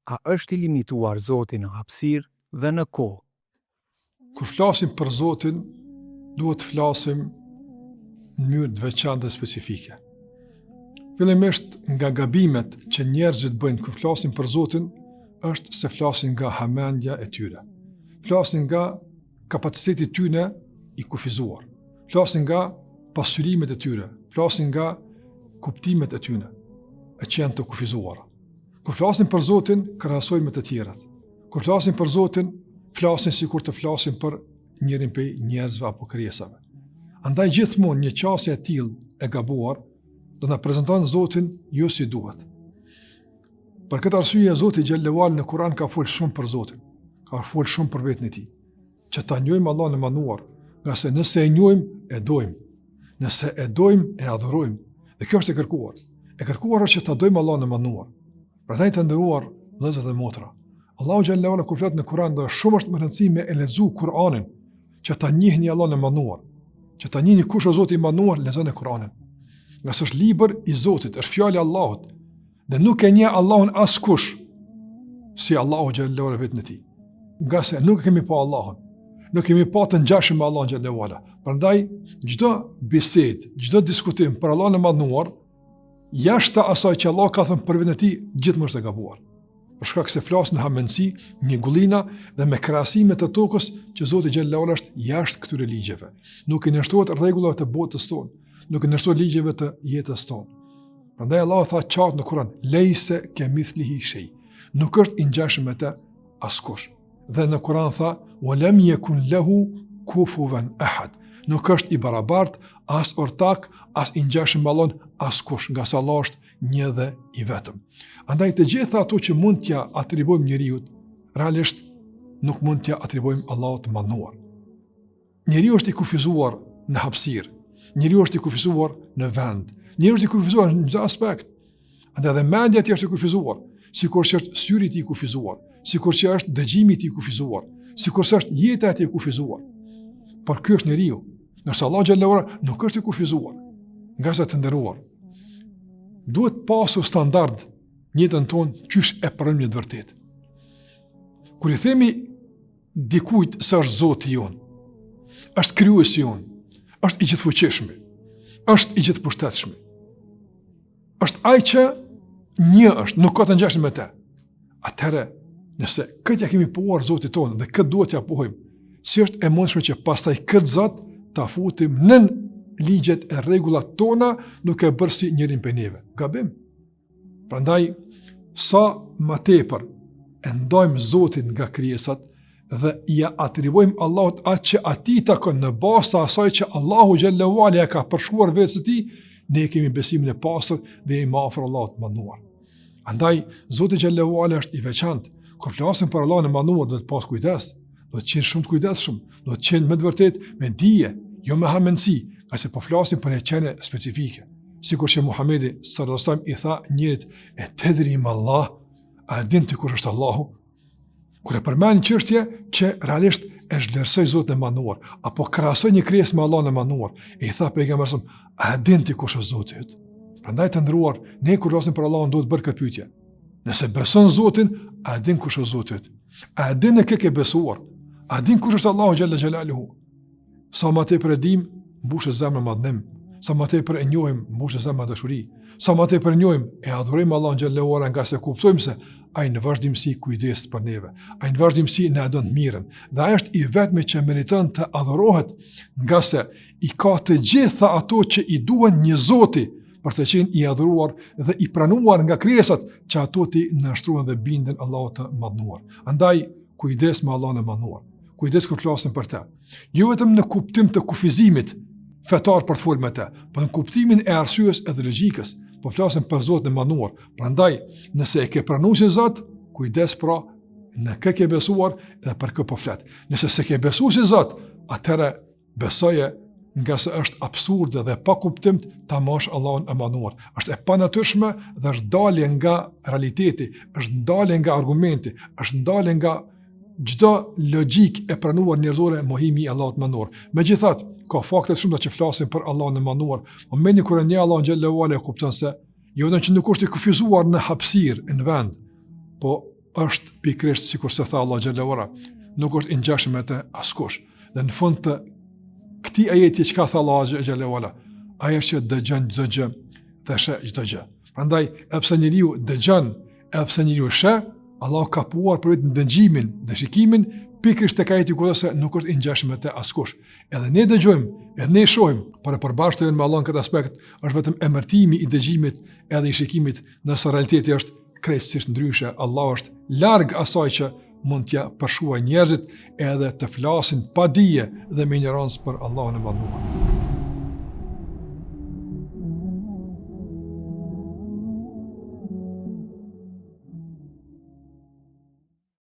A është I limituar Zoti në hapësirë dhe në kohë? Kur flasim për Zotin, duhet të flasim në mënyrë të veçantë dhe specifike. Fillimisht nga gabimet që njerëzit bëjnë kur flasin për Zotin, është se flasin nga hamendja e tyre. Flasin nga kapaciteti tyre I kufizuar. Flasin nga pasurimet e tyre. Flasin nga kuptimet e tyre, e që janë të kufizuara. Kur flasin për Zotin, krahasojnë me të tjerat. Kur flasin për Zotin, flasin sikur të flasin për njërin prej njerëzve apo krijesave. Andaj gjithmonë një qasje e tillë e gabuar do na prezanton Zotin jo si duhet. Për këtë arsye Zoti xhallahu në Kur'an ka folë shumë për Zotin, ka folë shumë për veten e tij, që ta njohim Allahun e manduar, nga se nëse e njohim e dojmë, nëse e dojmë e adhurojmë, dhe kjo është e kërkuar. E kërkuar është që ta dojmë Allahun e manduar. Prandaj të nderuar vëllezër dhe motra, Allahu xhallahu kur flet në Kur'an do shumë është më rëndësi me e lexu Kur'anin, që ta njihni Allahun e manduar, që ta njihni kush është Zoti I manduar, lexoni Kur'anin. Nga se është libër I Zotit, është fjalë e Allahut, dhe nuk e njeh Allahun askush si Allahu xhallahu vetën e tij. Nga se nuk kemi pa Allahun, nuk kemi pa të ngjashëm me Allahun xhallahu ala. Prandaj çdo bisedë, çdo diskutim për Allahun e manduar, jashtë asaj që Allah ka thënë për veten e tij, gjithmonë është e gabuar. Për shkak se flas në hamendsi, njegullina dhe me krahasime të tokës që Zoti xhallahu ala është jashtë këtyre ligjeve. Nuk I nështrohet rregullave të botës tonë, nuk I nështrohet ligjeve të jetës tonë. Prandaj Allah tha qartë në Kur'an, "Lejse kemithlihi shay." Nuk është I ngjashëm me të askush. Dhe në Kur'an tha, "Wa lam yakun lahu kufuwan ahad." Nuk është I barabartë, as ortak, as I ngjashëm me Allahun askush, nga sa Allah është një dhe I vetëm. Andaj të gjitha ato që mund t'ja atribuojmë njeriu, realisht nuk mund t'ja atribuojmë Allahut të manduar. Njeriu është I kufizuar në hapësirë, njeriu është I kufizuar në vend, njeriu është I kufizuar në çdo aspekt. Andaj edhe mendja e tij është I kufizuar, sikur që është syri I tij I kufizuar, sikur që është dëgjimi I tij I kufizuar, sikur që është jeta e tij I kufizuar. Por ky është njeriu, ndërsa Allah xhallahu ala nuk është I kufizuar. Nga sa të nderuar, duhet pasur standard njëtën tonë qysh e përëm një të vërtet. Kur I themi dikujt se është Zoti jonë, është krijuesi jonë, është I gjithfuqishmi, është I gjithëpushtetshmi, është ai që një është, nuk ka të ngjashëm me të. Atëherë, nëse këtë ja kemi pohuar Zotit tonë dhe këtë duhet ja pohojmë, si është e mundshme që pastaj këtë Zot ta futim nën ligjet e rregullat tona, nuk e bërë si njërin prej neve. Gabim. Prandaj, sa më tepër e ndajmë Zotin nga krijesat dhe ja atribuojmë Allahut atë që atij takon në bazë të asaj që Allahu xhallahu ala ka përshkruar vetes së tij, ne kemi besimin e pastër dhe jemi afër Allahut të manduar. Andaj Zoti xhallahu ala është I veçantë. Kur flasim për Allahun e manduar, do të pas kujdes, do të qenë shumë të kujdesshëm, do të qenë me të vërtetë me dije, jo me hamendsi, qase po flasim për një çënie specifike. Sikur që Muhamedi sallallahu alaihi wasallam I tha njerit, "E tedri ma Allah, a din ti kush është Allahu?" Kur e përmend çështje që realisht e zhvlerësoi Zotin e manduar, apo krahasoi një krijesë me Allahun e manduar, I tha pejgamberi, "A din ti kush është Zoti yt?" Prandaj të ndëruar, ne kur flasim për Allahun duhet bërë këtë pyetje. Nëse beson Zotin, a din kush është Zoti yt? A din kë ke besuar? A din kush është Allahu xhalla xhelaluhu? Sa më tepër e dim, mbushet zemra me adhnim. Sa më tepër e njohim, mbushet zemra me dashuri. Sa më tepër e njohim, e adhurojmë Allahun xhallahu ala, nga se kuptojmë se ai në vazhdimsi kujdeset për neve. Ai në vazhdimsi na don të mirën. Dhe ai është I vetmi që meriton të adhurohet, nga se I ka të gjitha ato që I duhen një Zoti për të qenë I adhuruar dhe I pranuar nga krijesat, që ato ti nështruan dhe binden Allahut të madhnuar. Andaj kujdes me Allahun e madhnuar. Kujdes kur flasim për të. Jo vetëm në kuptim të kufizimit fetar për të folur me të, por në kuptimin e arsyes edhe logjikës, po flasim për Zotin e manduar. Prandaj, nëse e ke pranuar si Zot, kujdes pra në kë ke besuar dhe për kë po flet. Nëse se ke besuar si Zot, atëherë besoje, nga se është absurde dhe pa kuptim ta mosh Allahun e manduar. Është e panatyrshme dhe është dalje nga realiteti, është ndalje nga argumenti, është ndalje nga çdo logjik e pranuar njerëzore mohimi I Allahut të manduar. Megjithatë, ka fakte shumë që flasin për Allahun e manduar. Momenti kur ne Allahun xhallahu ala kupton se jo vetëm që nuk është I kufizuar në hapësirë, në vend, po është pikrisht sikur se tha Allah xhallahu ala, nuk është i ngjashëm me të askush. Dhe në fund të këtij ajeti çka tha Allah xhallahu ala, ai është që dëgjon çdo gjë dhe sheh çdo gjë. Prandaj, pse njeriu dëgjon, pse njeriu sheh, Allah ka puar për vetë dëgjimin dhe shikimin pikrisht tek ajeti ku thotë se nuk është i ngjashëm me të askush. Edhe ne dëgjojmë, edhe ne shohim, por e përbashkëtojmë me Allah në këtë aspekt është vetëm emërtimi i dëgjimit edhe i shikimit, ndërsa realiteti është krejtësisht ndryshe. Allah është larg asaj që mund t'ja përshuaj njerëzit edhe të flasin pa dije dhe me ignorancë për Allahun e Madhëruar.